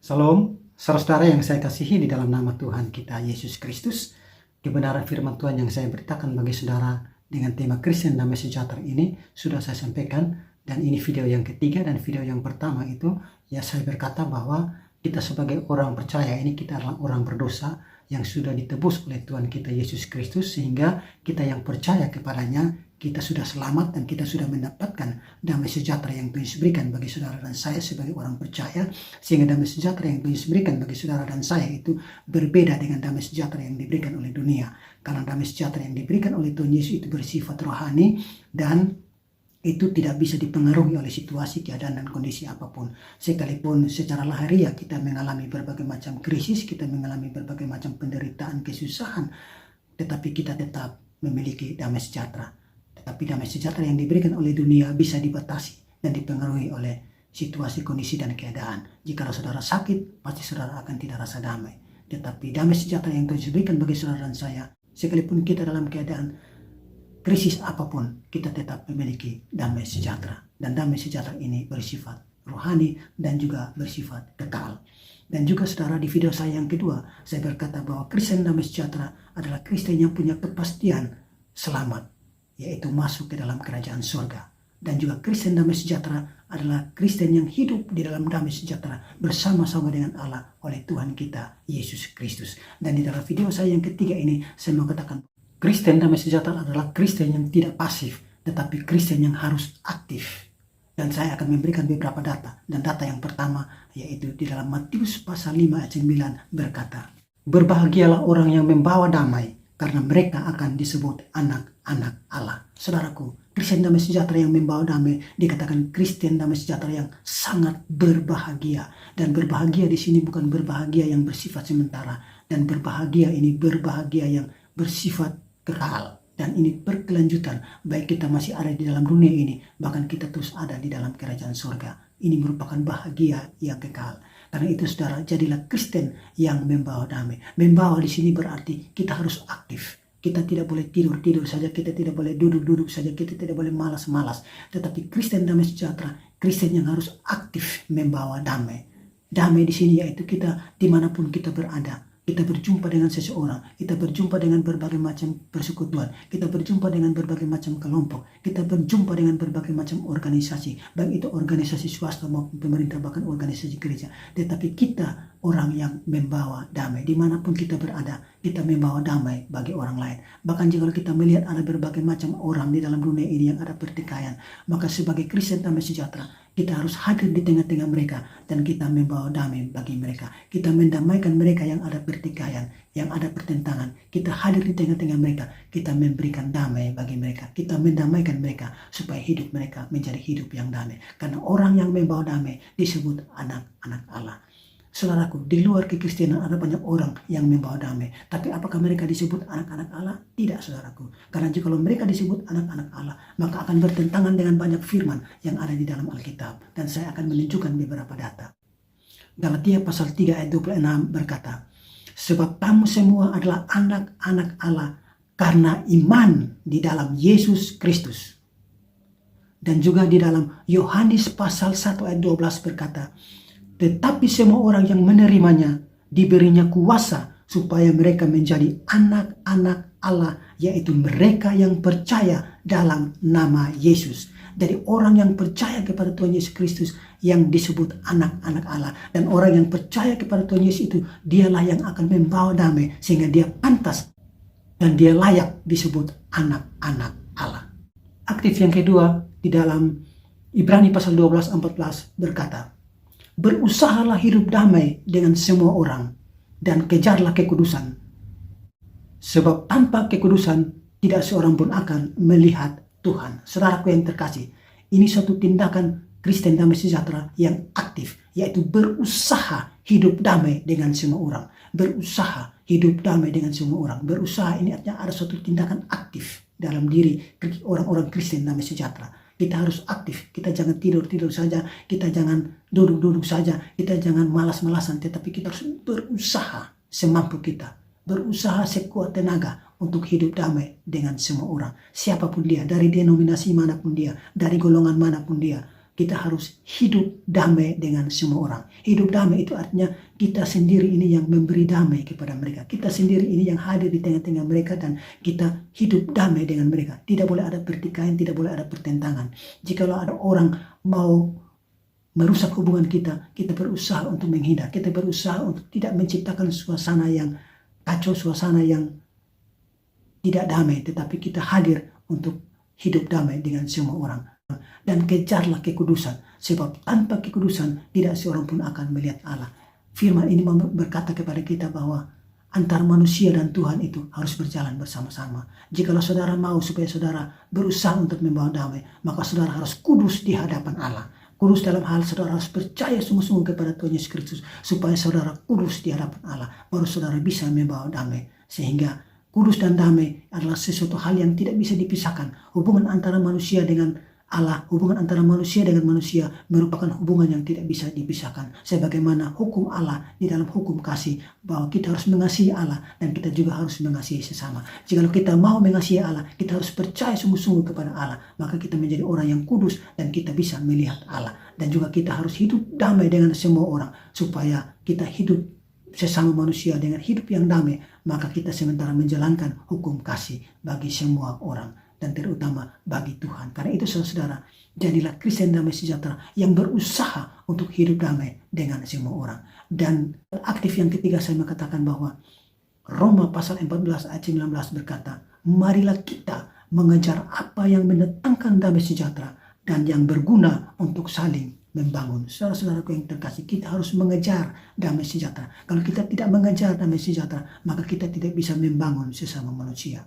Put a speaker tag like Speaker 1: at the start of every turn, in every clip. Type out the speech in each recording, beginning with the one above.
Speaker 1: Salam, saudara yang saya kasihi di dalam nama Tuhan kita Yesus Kristus. Kebenaran firman Tuhan yang saya beritakan bagi saudara dengan tema Kristen Damai Sejahtera ini sudah saya sampaikan, dan ini video yang ketiga. Dan video yang pertama itu ya saya berkata bahwa kita sebagai orang percaya ini, kita adalah orang berdosa yang sudah ditebus oleh Tuhan kita Yesus Kristus, sehingga kita yang percaya kepadanya kita sudah selamat dan kita sudah mendapatkan damai sejahtera yang Tuhan berikan bagi saudara dan saya sebagai orang percaya. Sehingga damai sejahtera yang Tuhan berikan bagi saudara dan saya itu berbeda dengan damai sejahtera yang diberikan oleh dunia. Karena damai sejahtera yang diberikan oleh Tuhan Yesus itu bersifat rohani dan itu tidak bisa dipengaruhi oleh situasi, keadaan, dan kondisi apapun. Sekalipun secara lahiriah kita mengalami berbagai macam krisis, kita mengalami berbagai macam penderitaan, kesusahan, tetapi kita tetap memiliki damai sejahtera. Tetapi damai sejahtera yang diberikan oleh dunia bisa dibatasi dan dipengaruhi oleh situasi, kondisi, dan keadaan. Jika saudara sakit, pasti saudara akan tidak rasa damai. Tetapi damai sejahtera yang Tuhan berikan bagi saudara dan saya, sekalipun kita dalam keadaan krisis apapun, kita tetap memiliki damai sejahtera. Dan damai sejahtera ini bersifat rohani dan juga bersifat kekal. Dan juga saudara, di video saya yang kedua, saya berkata bahwa Kristen damai sejahtera adalah Kristen yang punya kepastian selamat, yaitu masuk ke dalam kerajaan surga. Dan juga Kristen damai sejahtera adalah Kristen yang hidup di dalam damai sejahtera bersama-sama dengan Allah oleh Tuhan kita Yesus Kristus. Dan di dalam video saya yang ketiga ini, saya mau katakan Kristen damai sejahtera adalah Kristen yang tidak pasif, tetapi Kristen yang harus aktif. Dan saya akan memberikan beberapa data. Dan data yang pertama yaitu di dalam Matius pasal 5 ayat 9 berkata, "Berbahagialah orang yang membawa damai, karena mereka akan disebut anak-anak Allah." Saudaraku, Kristen damai sejahtera yang membawa damai dikatakan Kristen damai sejahtera yang sangat berbahagia. Dan berbahagia di sini bukan berbahagia yang bersifat sementara, dan berbahagia ini berbahagia yang bersifat kekal. Dan ini berkelanjutan, baik kita masih ada di dalam dunia ini, bahkan kita terus ada di dalam kerajaan surga. Ini merupakan bahagia yang kekal. Karena itu saudara, jadilah Kristen yang membawa damai. Membawa di sini berarti kita harus aktif. Kita tidak boleh tidur-tidur saja, kita tidak boleh duduk-duduk saja, kita tidak boleh malas-malas. Tetapi Kristen damai sejahtera, Kristen yang harus aktif membawa damai. Damai di sini yaitu kita dimanapun kita berada. Kita berjumpa dengan seseorang, kita berjumpa dengan berbagai macam persekutuan, kita berjumpa dengan berbagai macam kelompok, kita berjumpa dengan berbagai macam organisasi, baik itu organisasi swasta maupun pemerintah, bahkan organisasi gereja. Tetapi kita orang yang membawa damai. Dimanapun kita berada, kita membawa damai bagi orang lain. Bahkan jika kita melihat ada berbagai macam orang di dalam dunia ini yang ada pertikaian, maka sebagai Kristen damai sejahtera, kita harus hadir di tengah-tengah mereka dan kita membawa damai bagi mereka. Kita mendamaikan mereka yang ada pertikaian, yang ada pertentangan. Kita hadir di tengah-tengah mereka. Kita memberikan damai bagi mereka. Kita mendamaikan mereka supaya hidup mereka menjadi hidup yang damai. Karena orang yang membawa damai disebut anak-anak Allah. Saudaraku, di luar kekristenan ada banyak orang yang membawa damai. Tapi apakah mereka disebut anak-anak Allah? Tidak, saudaraku. Karena jika mereka disebut anak-anak Allah, maka akan bertentangan dengan banyak firman yang ada di dalam Alkitab. Dan saya akan menunjukkan beberapa data. Galatia pasal 3 ayat 26 berkata, "Sebab kamu semua adalah anak-anak Allah karena iman di dalam Yesus Kristus." Dan juga di dalam Yohanes pasal 1 ayat 12 berkata, "Tetapi semua orang yang menerimanya diberinya kuasa supaya mereka menjadi anak-anak Allah, yaitu mereka yang percaya dalam nama Yesus." Dari orang yang percaya kepada Tuhan Yesus Kristus yang disebut anak-anak Allah. Dan orang yang percaya kepada Tuhan Yesus itu, dialah yang akan membawa damai, sehingga dia pantas dan dia layak disebut anak-anak Allah. Aktif yang kedua di dalam Ibrani pasal 12 14 berkata, "Berusahalah hidup damai dengan semua orang dan kejarlah kekudusan. Sebab tanpa kekudusan tidak seorang pun akan melihat Tuhan." Saudaraku yang terkasih, ini suatu tindakan Kristen damai sejahtera yang aktif, yaitu berusaha hidup damai dengan semua orang. Berusaha hidup damai dengan semua orang. Berusaha ini artinya ada suatu tindakan aktif dalam diri orang-orang Kristen damai sejahtera. Kita harus aktif, kita jangan tidur-tidur saja, kita jangan duduk-duduk saja, kita jangan malas-malasan, tetapi kita harus berusaha semampu kita, berusaha sekuat tenaga untuk hidup damai dengan semua orang. Siapapun dia, dari denominasi manapun dia, dari golongan manapun dia, kita harus hidup damai dengan semua orang. Hidup damai itu artinya kita sendiri ini yang memberi damai kepada mereka. Kita sendiri ini yang hadir di tengah-tengah mereka dan kita hidup damai dengan mereka. Tidak boleh ada pertikaian, tidak boleh ada pertentangan. Jikalau ada orang mau merusak hubungan kita, kita berusaha untuk menghindar. Kita berusaha untuk tidak menciptakan suasana yang kacau, suasana yang tidak damai. Tetapi kita hadir untuk hidup damai dengan semua orang. Dan kejarlah kekudusan, sebab tanpa kekudusan tidak seorang pun akan melihat Allah. Firman ini berkata kepada kita bahwa antara manusia dan Tuhan itu harus berjalan bersama-sama. Jikalau saudara mau supaya saudara berusaha untuk membawa damai, maka saudara harus kudus di hadapan Allah. Kudus dalam hal saudara harus percaya sungguh-sungguh kepada Tuhan Yesus Kristus, supaya saudara kudus di hadapan Allah, baru saudara bisa membawa damai. Sehingga kudus dan damai adalah sesuatu hal yang tidak bisa dipisahkan. Hubungan antara manusia dengan Allah, hubungan antara manusia dengan manusia merupakan hubungan yang tidak bisa dipisahkan. Sebagaimana hukum Allah di dalam hukum kasih, bahwa kita harus mengasihi Allah dan kita juga harus mengasihi sesama. Jika kita mau mengasihi Allah, kita harus percaya sungguh-sungguh kepada Allah, maka kita menjadi orang yang kudus dan kita bisa melihat Allah. Dan juga kita harus hidup damai dengan semua orang, supaya kita hidup sesama manusia dengan hidup yang damai, maka kita sementara menjalankan hukum kasih bagi semua orang dan terutama bagi Tuhan. Karena itu saudara, jadilah Kristen damai sejahtera yang berusaha untuk hidup damai dengan semua orang. Dan aktif yang ketiga saya mengatakan bahwa Roma pasal 14 ayat 19 berkata, marilah kita mengejar apa yang mendatangkan damai sejahtera dan yang berguna untuk saling membangun. Saudara-saudaraku yang terkasih, kita harus mengejar damai sejahtera. Kalau kita tidak mengejar damai sejahtera, maka kita tidak bisa membangun sesama manusia.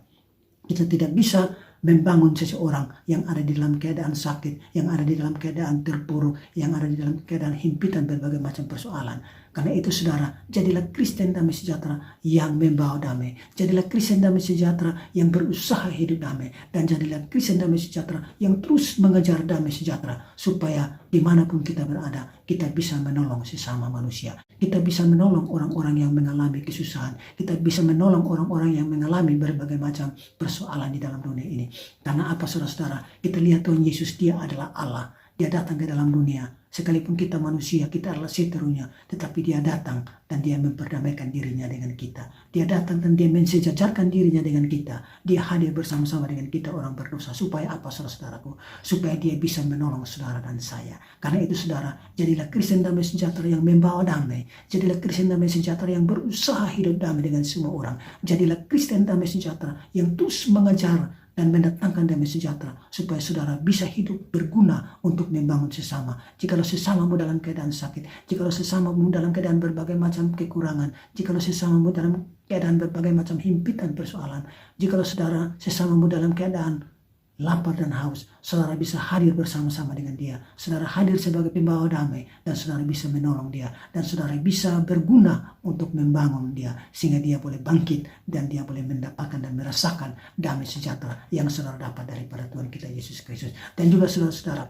Speaker 1: Kita tidak bisa membangun seseorang yang ada di dalam keadaan sakit, yang ada di dalam keadaan terpuruk, yang ada di dalam keadaan himpitan berbagai macam persoalan. Karena itu saudara, jadilah Kristen damai sejahtera yang membawa damai. Jadilah Kristen damai sejahtera yang berusaha hidup damai. Dan jadilah Kristen damai sejahtera yang terus mengejar damai sejahtera. Supaya dimanapun kita berada, kita bisa menolong sesama manusia. Kita bisa menolong orang-orang yang mengalami kesusahan. Kita bisa menolong orang-orang yang mengalami berbagai macam persoalan di dalam dunia ini. Karena apa saudara-saudara? Kita lihat Tuhan Yesus, dia adalah Allah. Dia datang ke dalam dunia. Sekalipun kita manusia, kita adalah seterunya. Tetapi dia datang dan dia memperdamaikan dirinya dengan kita. Dia datang dan dia mensejajarkan dirinya dengan kita. Dia hadir bersama-sama dengan kita orang berdosa. Supaya apa saudara-saudaraku? Supaya dia bisa menolong saudara dan saya. Karena itu saudara, jadilah Kristen damai sejahtera yang membawa damai. Jadilah Kristen damai sejahtera yang berusaha hidup damai dengan semua orang. Jadilah Kristen damai sejahtera yang terus mengejar dan mendatangkan damai sejahtera, supaya saudara bisa hidup berguna untuk membangun sesama. Jikalau sesamamu dalam keadaan sakit, jikalau sesamamu dalam keadaan berbagai macam kekurangan, jikalau sesamamu dalam keadaan berbagai macam himpitan persoalan, jikalau saudara sesamamu dalam keadaan lapar dan haus, saudara bisa hadir bersama-sama dengan dia. Saudara hadir sebagai pembawa damai dan saudara bisa menolong dia. Dan saudara bisa berguna untuk membangun dia sehingga dia boleh bangkit dan dia boleh mendapatkan dan merasakan damai sejahtera yang saudara dapat daripada Tuhan kita Yesus Kristus. Dan juga saudara-saudara,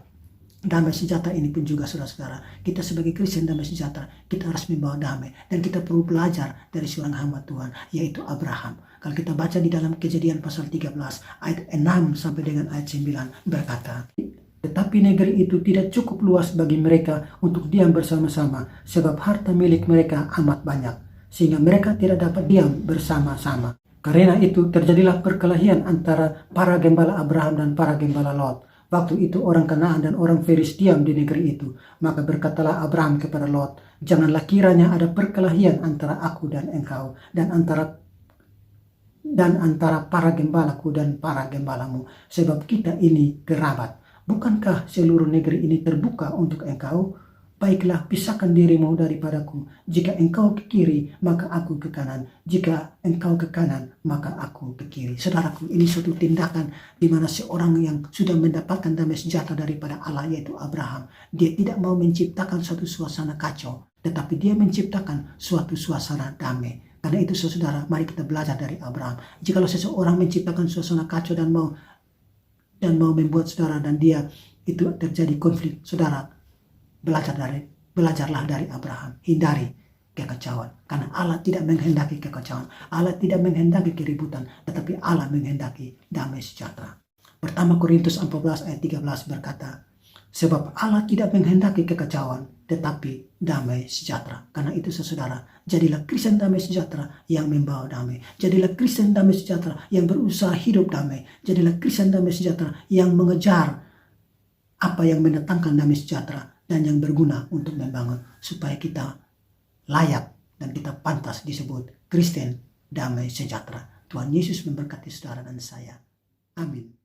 Speaker 1: damai sejahtera ini pun juga saudara-saudara, kita sebagai Kristen damai sejahtera, kita harus membawa damai. Dan kita perlu belajar dari seorang hamba Tuhan, yaitu Abraham. Kalau kita baca di dalam Kejadian pasal 13 ayat 6 sampai dengan ayat 9 berkata, tetapi negeri itu tidak cukup luas bagi mereka untuk diam bersama-sama, sebab harta milik mereka amat banyak, sehingga mereka tidak dapat diam bersama-sama. Karena itu terjadilah perkelahian antara para gembala Abraham dan para gembala Lot. Waktu itu orang Kanaan dan orang Feris diam di negeri itu. Maka berkatalah Abraham kepada Lot, janganlah kiranya ada perkelahian antara aku dan engkau, dan antara para gembalaku dan para gembalamu, sebab kita ini kerabat. Bukankah seluruh negeri ini terbuka untuk engkau? Baiklah, pisahkan dirimu daripadaku. Jika engkau ke kiri, maka aku ke kanan. Jika engkau ke kanan, maka aku ke kiri. Saudaraku, ini suatu tindakan di mana seorang yang sudah mendapatkan damai sejahtera daripada Allah, yaitu Abraham. Dia tidak mau menciptakan suatu suasana kacau, tetapi dia menciptakan suatu suasana damai. Karena itu saudara, mari kita belajar dari Abraham. Jikalau seseorang menciptakan suasana kacau dan mau membuat saudara dan dia itu terjadi konflik, saudara, belajarlah dari Abraham. Hindari kekacauan. Karena Allah tidak menghendaki kekacauan. Allah tidak menghendaki keributan, tetapi Allah menghendaki damai sejahtera. Pertama Korintus 14 ayat 13 berkata, Sebab Allah tidak menghendaki kekacauan, tetapi damai sejahtera. Karena itu saudara, jadilah Kristen damai sejahtera yang membawa damai. Jadilah Kristen damai sejahtera yang berusaha hidup damai. Jadilah Kristen damai sejahtera yang mengejar apa yang mendatangkan damai sejahtera dan yang berguna untuk membangun. Supaya kita layak dan kita pantas disebut Kristen damai sejahtera. Tuhan Yesus memberkati saudara dan saya. Amin.